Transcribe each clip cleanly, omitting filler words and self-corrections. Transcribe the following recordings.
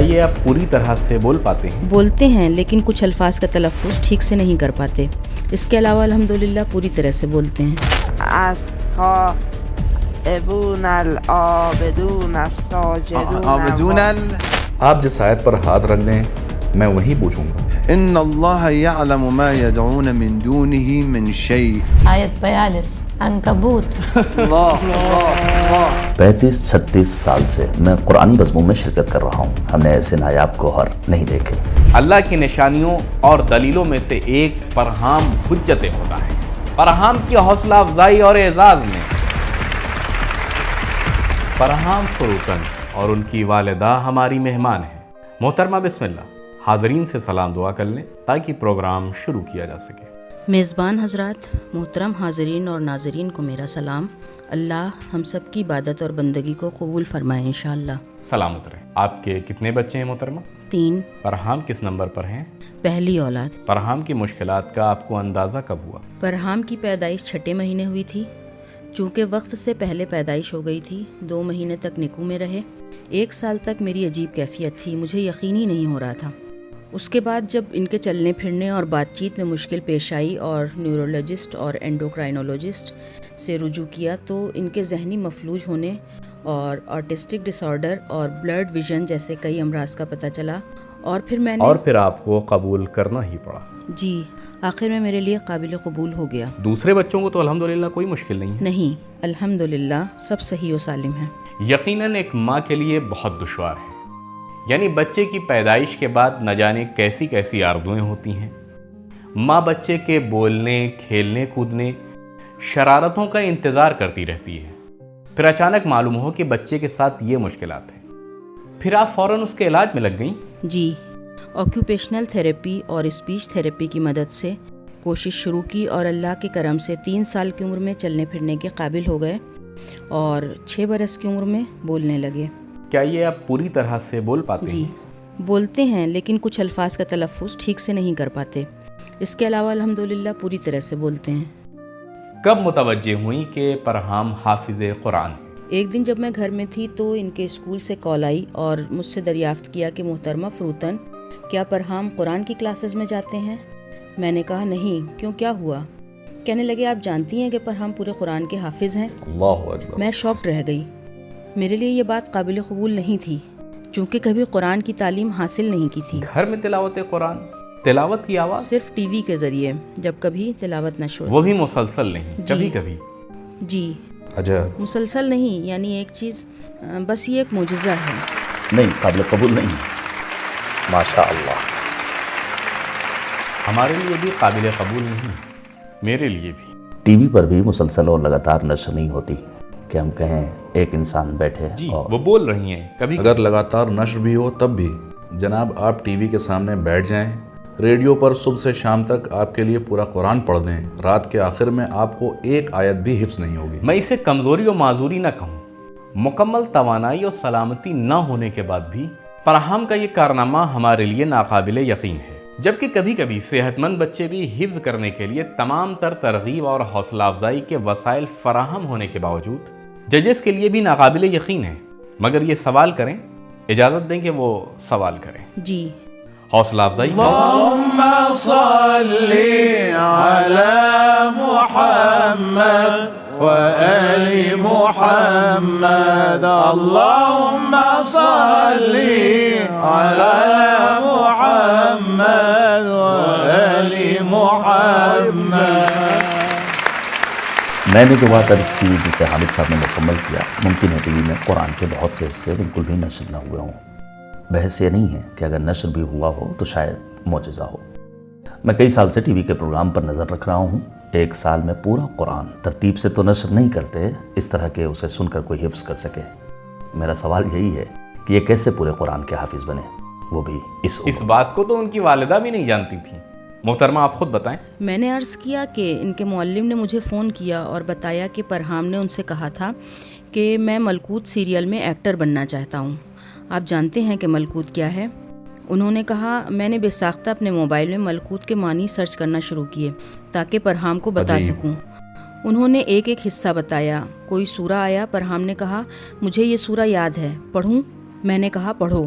یہ آپ پوری طرح سے بول پاتے ہیں؟ بولتے ہیں لیکن کچھ الفاظ کا تلفظ ٹھیک سے نہیں کر پاتے. اس کے علاوہ الحمدللہ پوری طرح سے بولتے ہیں. التائبون العابدون الساجدون. آپ جس آیت پر ہاتھ رکھ دیں میں وہی پوچھوں گا. ان اللہ یعلم ما يدعون من دونه من شيء. آیت 42 عنکبوت. 35-36 سال سے میں قرآنی مضمون میں شرکت کر رہا ہوں. ہم نے ایسے نایاب گوہر نہیں دیکھے. اللہ کی نشانیوں اور دلیلوں میں سے ایک پرہام حجت خدا ہے. پرہام کی حوصلہ افزائی اور اعزاز میں پرہام فروتن اور ان کی والدہ ہماری مہمان ہیں. محترمہ بسم اللہ حاضرین سے سلام دعا کر لیں تاکہ پروگرام شروع کیا جا سکے. میزبان حضرات، محترم حاضرین اور ناظرین کو میرا سلام. اللہ ہم سب کی عبادت اور بندگی کو قبول فرمائے انشاءاللہ. سلامت رہیں. آپ کے کتنے بچے ہیں محترمہ؟ 3. پرہام کس نمبر پر ہیں؟ پہلی اولاد. پرہام کی مشکلات کا آپ کو اندازہ کب ہوا؟ پرہام کی پیدائش 6 مہینے ہوئی تھی. چونکہ وقت سے پہلے پیدائش ہو گئی تھی 2 مہینے تک نکو میں رہے. 1 سال تک میری عجیب کیفیت تھی، مجھے یقین ہی نہیں ہو رہا تھا. اس کے بعد جب ان کے چلنے پھرنے اور بات چیت میں مشکل پیش آئی اور نیورولوجسٹ اور اینڈوکرائنولوجسٹ سے رجوع کیا تو ان کے ذہنی مفلوج ہونے اور آٹسٹک ڈس آرڈر اور بلرڈ ویژن جیسے کئی امراض کا پتہ چلا. اور پھر آپ کو قبول کرنا ہی پڑا. جی، آخر میں میرے لیے قابل قبول ہو گیا. دوسرے بچوں کو تو الحمدللہ کوئی مشکل نہیں ہے؟ نہیں، الحمدللہ سب صحیح و سالم ہیں. یقیناً ایک ماں کے لیے بہت دشوار ہے. یعنی بچے کی پیدائش کے بعد نہ جانے کیسی کیسی آرزویں ہوتی ہیں. ماں بچے کے بولنے، کھیلنے، کودنے، شرارتوں کا انتظار کرتی رہتی ہے. پھر اچانک معلوم ہو کہ بچے کے ساتھ یہ مشکلات ہیں. پھر آپ فوراً اس کے علاج میں لگ گئیں؟ جی، آکیوپیشنل تھیراپی اور اسپیچ تھیراپی کی مدد سے کوشش شروع کی اور اللہ کے کرم سے 3 سال کی عمر میں چلنے پھرنے کے قابل ہو گئے اور 6 برس کی عمر میں بولنے لگے. کیا یہ آپ پوری طرح سے بول پاتے ہیں؟ جی، بولتے ہیں لیکن کچھ الفاظ کا تلفظ ٹھیک سے نہیں کر پاتے. اس کے علاوہ الحمدللہ پوری طرح سے بولتے ہیں. کب متوجہ ہوئیں کہ پرہام حافظ قرآن؟ ایک دن جب میں گھر میں تھی تو ان کے اسکول سے کال آئی اور مجھ سے دریافت کیا کہ محترمہ فروتن کیا پرہام قرآن کی کلاسز میں جاتے ہیں؟ میں نے کہا نہیں. کیوں، کیا ہوا؟ کہنے لگے آپ جانتی ہیں کہ پرہام پورے قرآن کے حافظ ہیں. اللہ اکبر. میں شاکڈ رہ گئی. میرے لیے یہ بات قابل قبول نہیں تھی چونکہ کبھی قرآن کی تعلیم حاصل نہیں کی تھی. گھر میں تلاوت قرآن، تلاوت کی آواز صرف ٹی وی کے ذریعے جب کبھی تلاوت نشر ہوتی. وہ بھی مسلسل نہیں، کبھی کبھی. جی، عجب. مسلسل نہیں، یعنی ایک چیز، بس یہ ایک معجزہ ہے. نہیں، قابل قبول نہیں. ماشاء اللہ. ہمارے لیے بھی قابل قبول نہیں، میرے لیے بھی. ٹی وی پر بھی مسلسل اور لگاتار نشر نہیں ہوتی کہ ہم کہیں ایک انسان بیٹھے جی اور وہ بول رہی ہیں. کبھی اگر لگاتار نشر بھی ہو تب بھی جناب آپ ٹی وی کے سامنے بیٹھ جائیں، ریڈیو پر صبح سے شام تک آپ کے لیے پورا قرآن پڑھ دیں، رات کے آخر میں آپ کو ایک آیت بھی حفظ نہیں ہوگی. میں اسے کمزوری و معذوری نہ کہوں. مکمل توانائی اور سلامتی نہ ہونے کے بعد بھی پرہام کا یہ کارنامہ ہمارے لیے ناقابل یقین ہے. جبکہ کبھی کبھی صحت مند بچے بھی حفظ کرنے کے لیے تمام تر ترغیب اور حوصلہ افزائی کے وسائل فراہم ہونے کے باوجود ججز کے لیے بھی ناقابل یقین ہے. مگر یہ سوال کریں، اجازت دیں کہ وہ سوال کریں. جی، حوصلہ افزائی. اللہم صلی علی محمد وآل محمد. اللہم صلی علی محمد وآل محمد. میں نے جو بات عرض کی جسے حامد صاحب نے مکمل کیا، ممکن ہے ٹی وی میں قرآن کے بہت سے حصے بالکل بھی نشر نہ ہوئے ہوں. بحث یہ نہیں ہے کہ اگر نشر بھی ہوا ہو تو شاید معجزہ ہو. میں کئی سال سے ٹی وی کے پروگرام پر نظر رکھ رہا ہوں. 1 سال میں پورا قرآن ترتیب سے تو نشر نہیں کرتے اس طرح کہ اسے سن کر کوئی حفظ کر سکے. میرا سوال یہی ہے کہ یہ کیسے پورے قرآن کے حافظ بنے، وہ بھی اس بات کو تو ان کی والدہ بھی نہیں جانتی تھی. محترمہ آپ خود بتائیں. میں نے عرض کیا کہ ان کے معلم نے مجھے فون کیا اور بتایا کہ پرہام نے ان سے کہا تھا کہ میں ملکوت سیریل میں ایکٹر بننا چاہتا ہوں. آپ جانتے ہیں کہ ملکوت کیا ہے؟ انہوں نے کہا. میں نے بے ساختہ اپنے موبائل میں ملکوت کے معنی سرچ کرنا شروع کیے تاکہ پرہام کو بتا سکوں. انہوں نے ایک ایک حصہ بتایا. کوئی سورہ آیا، پرہام نے کہا مجھے یہ سورہ یاد ہے، پڑھوں؟ میں نے کہا پڑھو.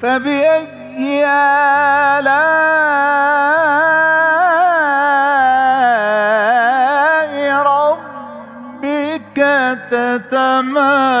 فبأي آلاء ربك تتمارى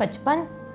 55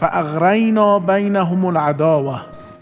فأغرينا بينهم العداوة।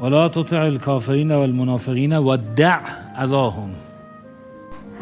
ولا تطع الكافرين والمنافقين ودع أذاهم।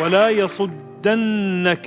ولا يصدنك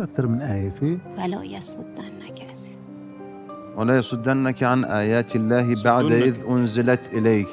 أكثر من آية فيه. ولا يصدنك عن آيات الله بعد إذ أنزلت إليك.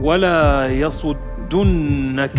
ولا يصدنك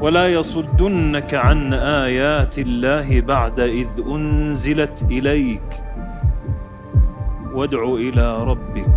ولا يصدنك عن آيات الله بعد إذ أنزلت إليك وادع إلى ربك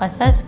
qasas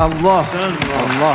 الله الله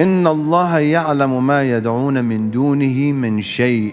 إن الله يعلم ما يدعون من دونه من شيء.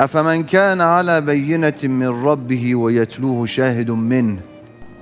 أفمن كان على بينة من ربه ويتلوه شاهد منه.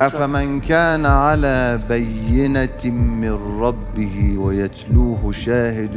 أفمن كان على بينة من ربه ويتلوه شاهد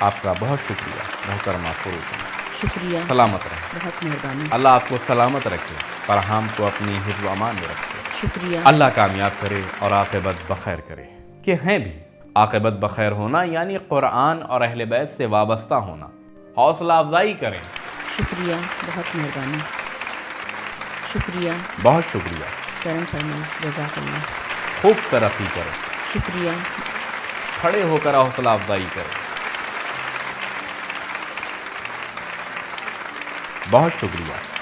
آپ کا بہت شکریہ محترمہ فروز، شکریہ، سلامت رہیں، بہت مہربانی، اللہ آپ کو سلامت رکھے، فرحام کو اپنی حفظ و امان میں رکھے، شکریہ، اللہ کامیاب کرے اور عاقبت بخیر کرے۔ کہ ہیں بھی عاقبت بخیر ہونا یعنی قرآن اور اہل بیت سے وابستہ ہونا، حوصلہ افزائی کریں۔ شکریہ، بہت مہربانی، شکریہ، بہت شکریہ، کرم فرمائیں، جزاک اللہ، خوب ترقی کریں، شکریہ، کھڑے ہو کر حوصلہ افزائی کریں۔ بہت شکریہ۔